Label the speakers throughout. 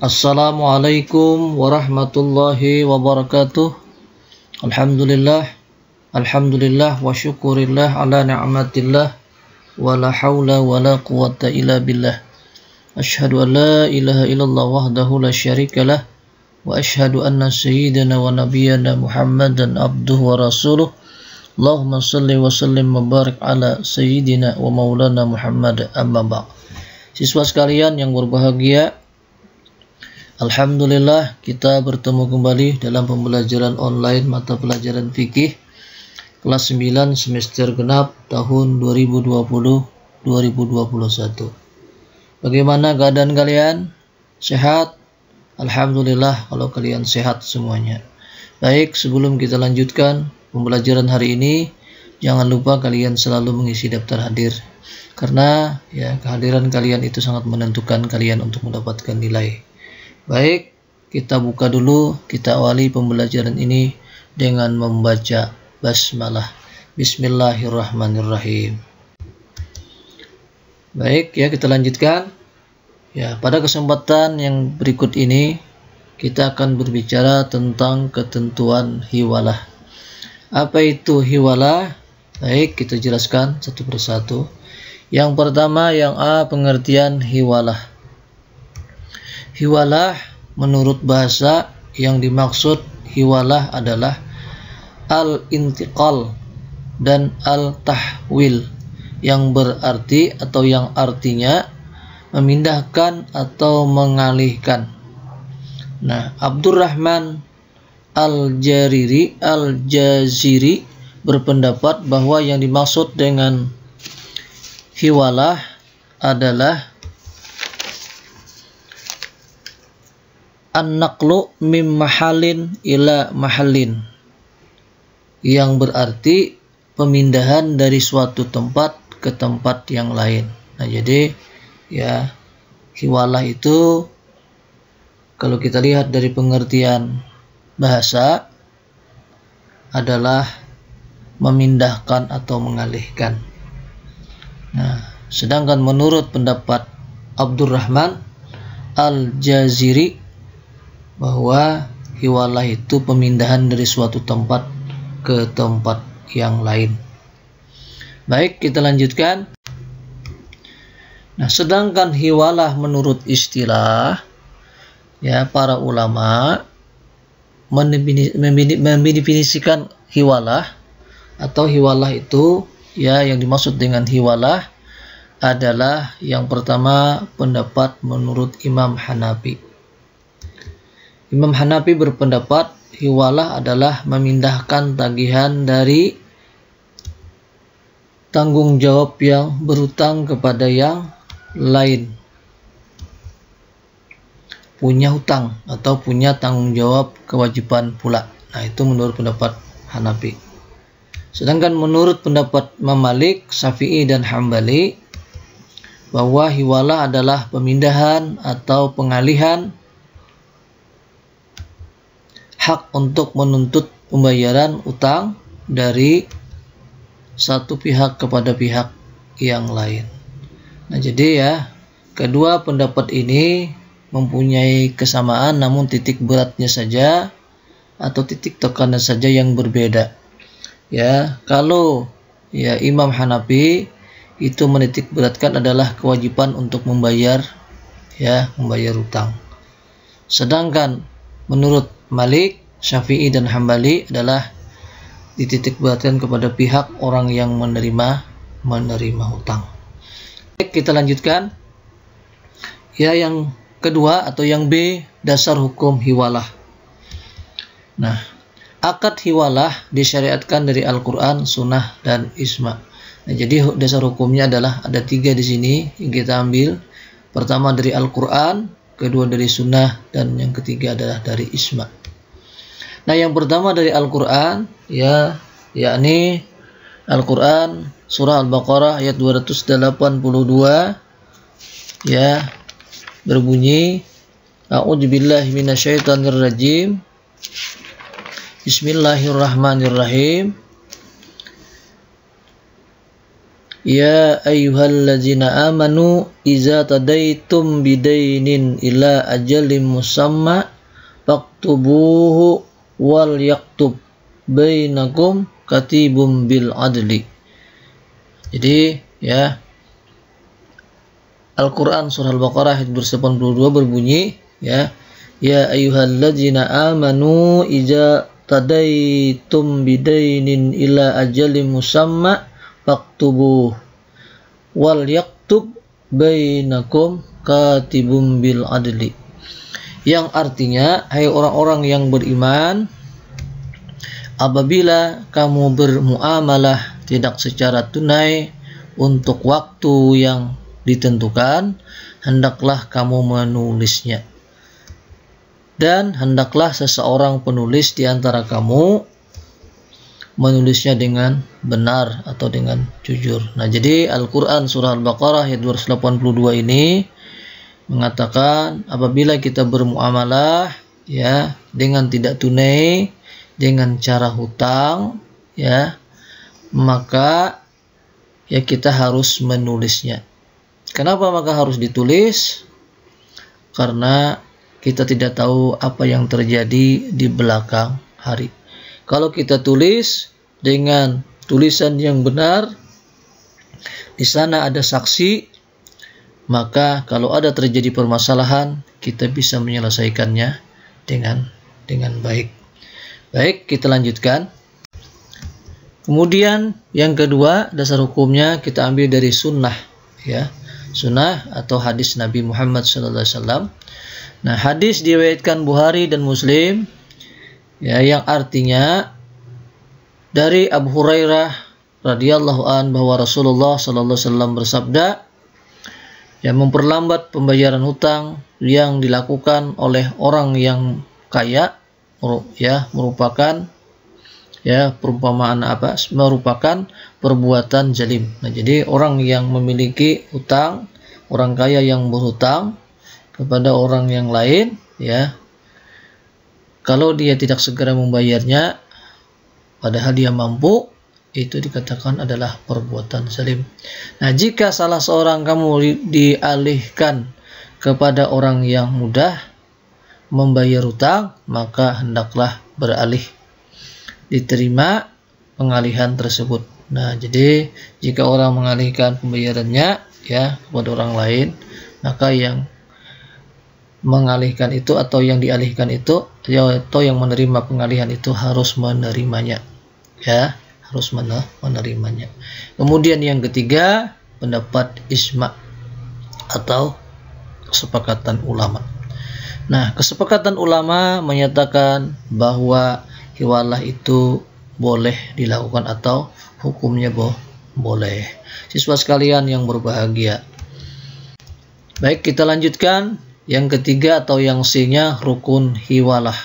Speaker 1: Assalamualaikum warahmatullahi wabarakatuh. Alhamdulillah wa syukurillah ala ni'matillah wa la hawla wa la quwata illa billah. Asyhadu an la ilaha illallah wahdahu la syarikalah wa asyhadu anna sayyidana wa nabiyyana Muhammadan abduhu wa rasuluh. Allahumma salli wa sallim wa barik ala sayyidina wa maulana Muhammad, amma ba'd. Siswa sekalian yang berbahagia, alhamdulillah kita bertemu kembali dalam pembelajaran online mata pelajaran fikih kelas 9 semester genap tahun 2020-2021. Bagaimana keadaan kalian? Sehat? Alhamdulillah kalau kalian sehat semuanya. Baik, sebelum kita lanjutkan pembelajaran hari ini, jangan lupa kalian selalu mengisi daftar hadir, karena kehadiran kalian itu sangat menentukan kalian untuk mendapatkan nilai. Baik, kita buka dulu, kita awali pembelajaran ini dengan membaca basmalah. Bismillahirrahmanirrahim. Baik, kita lanjutkan. Pada kesempatan yang berikut ini kita akan berbicara tentang ketentuan hiwalah. Apa itu hiwalah? Baik, kita jelaskan satu persatu. Yang pertama, yang A, pengertian hiwalah. Hiwalah menurut bahasa yang dimaksud hiwalah adalah al-intiqal dan al-tahwil, yang berarti atau yang artinya memindahkan atau mengalihkan. Nah, Abdurrahman Al-Jaziri berpendapat bahwa yang dimaksud dengan hiwalah adalah an-naqlu mim mahalin ila mahalin, yang berarti pemindahan dari suatu tempat ke tempat yang lain. Nah, jadi hiwalah itu kalau kita lihat dari pengertian bahasa adalah memindahkan atau mengalihkan. Nah, sedangkan menurut pendapat Abdurrahman Al-Jaziri bahwa hiwalah itu pemindahan dari suatu tempat ke tempat yang lain. Baik, kita lanjutkan. Nah, sedangkan hiwalah menurut istilah para ulama mendefinisikan hiwalah atau hiwalah itu yang dimaksud dengan hiwalah adalah yang pertama pendapat menurut Imam Hanafi. Imam Hanafi berpendapat hiwalah adalah memindahkan tagihan dari tanggung jawab yang berutang kepada yang lain. Punya hutang atau punya tanggung jawab kewajiban pula. Nah, itu menurut pendapat Hanafi. Sedangkan menurut pendapat Imam Malik, Syafi'i dan Hambali bahwa hiwalah adalah pemindahan atau pengalihan hak untuk menuntut pembayaran utang dari satu pihak kepada pihak yang lain. Nah, jadi kedua pendapat ini mempunyai kesamaan, namun titik beratnya saja atau titik tekannya saja yang berbeda. Kalau Imam Hanafi itu menitik beratkan adalah kewajiban untuk membayar utang. Sedangkan menurut Malik, Syafi'i dan Hambali adalah dititik beratkan kepada pihak orang yang menerima hutang. Baik, kita lanjutkan. Yang kedua atau yang B, dasar hukum hiwalah. Nah, akad hiwalah disyariatkan dari Al-Quran, Sunnah, dan Ijma'. Nah, jadi dasar hukumnya adalah ada 3 di sini yang kita ambil. Pertama dari Al-Quran, kedua dari Sunnah, dan yang ketiga adalah dari Ijma'. Nah, yang pertama dari Al-Quran, yakni Al-Quran surah Al-Baqarah ayat 282, berbunyi, A'udzubillahi minasyaitonirrajim. Bismillahirrahmanirrahim. Ya ayyuhallazina amanu iza tadaitum bidainin ila ajalin musamma faktubuhu wal yaktub bainakum katibum bil adli. Jadi ya, Al-Quran surah Al-Baqarah ayat 82 berbunyi ya, ya ayyuhallazina amanu iza tadaitum bidainin ila ajalin musamma faktubuh wal yaktub bainakum katibum bil adli. Yang artinya, hai orang-orang yang beriman, apabila kamu bermuamalah tidak secara tunai untuk waktu yang ditentukan, hendaklah kamu menulisnya. Dan hendaklah seseorang penulis di antara kamu menulisnya dengan benar atau dengan jujur. Nah, jadi Al-Quran surah Al-Baqarah ayat 282 ini mengatakan apabila kita bermuamalah ya dengan tidak tunai, dengan cara hutang ya, maka ya kita harus menulisnya. Kenapa maka harus ditulis? Karena kita tidak tahu apa yang terjadi di belakang hari. Kalau kita tulis dengan tulisan yang benar, di sana ada saksi, maka kalau ada terjadi permasalahan, kita bisa menyelesaikannya dengan baik. Baik, kita lanjutkan. Kemudian yang kedua, dasar hukumnya kita ambil dari sunnah ya, sunnah atau hadis Nabi Muhammad SAW. Nah, hadis diriwayatkan Bukhari dan Muslim ya, yang artinya dari Abu Hurairah radhiyallahu an bahwa Rasulullah SAW bersabda, yang memperlambat pembayaran hutang yang dilakukan oleh orang yang kaya ya merupakan ya perumpamaan apa? Merupakan perbuatan zalim. Nah, jadi orang yang memiliki hutang, orang kaya yang berhutang kepada orang yang lain ya, kalau dia tidak segera membayarnya padahal dia mampu, itu dikatakan adalah perbuatan zalim. Nah, jika salah seorang kamu dialihkan kepada orang yang mudah membayar hutang, maka hendaklah beralih, diterima pengalihan tersebut. Nah, jadi jika orang mengalihkan pembayarannya ya kepada orang lain, maka yang mengalihkan itu atau yang dialihkan itu atau yang menerima pengalihan itu harus menerimanya ya, harus menerimanya. Kemudian yang ketiga, pendapat ijma atau kesepakatan ulama. Nah, kesepakatan ulama menyatakan bahwa hiwalah itu boleh dilakukan atau hukumnya boleh. Siswa sekalian yang berbahagia. Baik, kita lanjutkan yang ketiga atau yang C-nya, rukun hiwalah.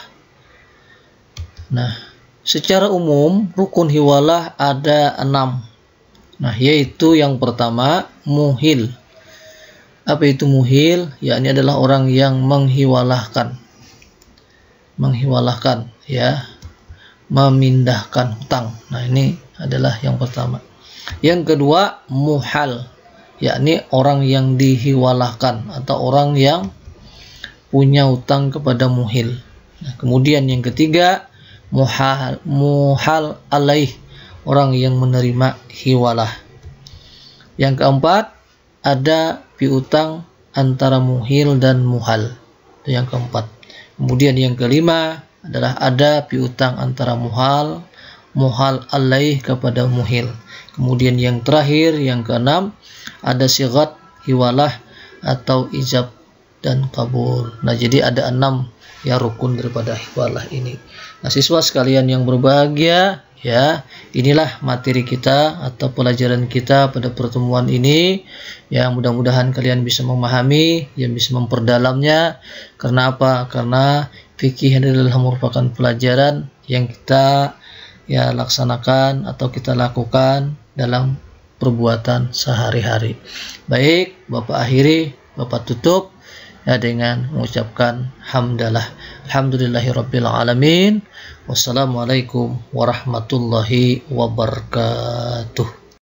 Speaker 1: Nah, secara umum rukun hiwalah ada 6. Nah, yaitu yang pertama muhil. Apa itu muhil? Yakni adalah orang yang menghiwalahkan ya, memindahkan hutang. Nah, ini adalah yang pertama. Yang kedua muhal, yakni orang yang dihiwalahkan atau orang yang punya hutang kepada muhil. Nah, kemudian yang ketiga muhal alaih, orang yang menerima hiwalah. Yang keempat ada piutang antara muhil dan muhal. Itu yang keempat. Kemudian yang kelima adalah ada piutang antara muhal alaih kepada muhil. Kemudian yang terakhir yang keenam ada sigat hiwalah atau ijab dan kabul. Nah, jadi ada 6 ya rukun daripada hiwalah ini. Nah, siswa sekalian yang berbahagia ya, inilah materi kita atau pelajaran kita pada pertemuan ini. Ya, mudah-mudahan kalian bisa memahami, yang bisa memperdalamnya. Karena apa? Karena fikih adalah merupakan pelajaran yang kita ya laksanakan atau kita lakukan dalam perbuatan sehari-hari. Baik, Bapak akhiri, Bapak tutup ya dengan mengucapkan hamdalah. Alhamdulillahirabbil alamin. Wassalamualaikum warahmatullahi wabarakatuh.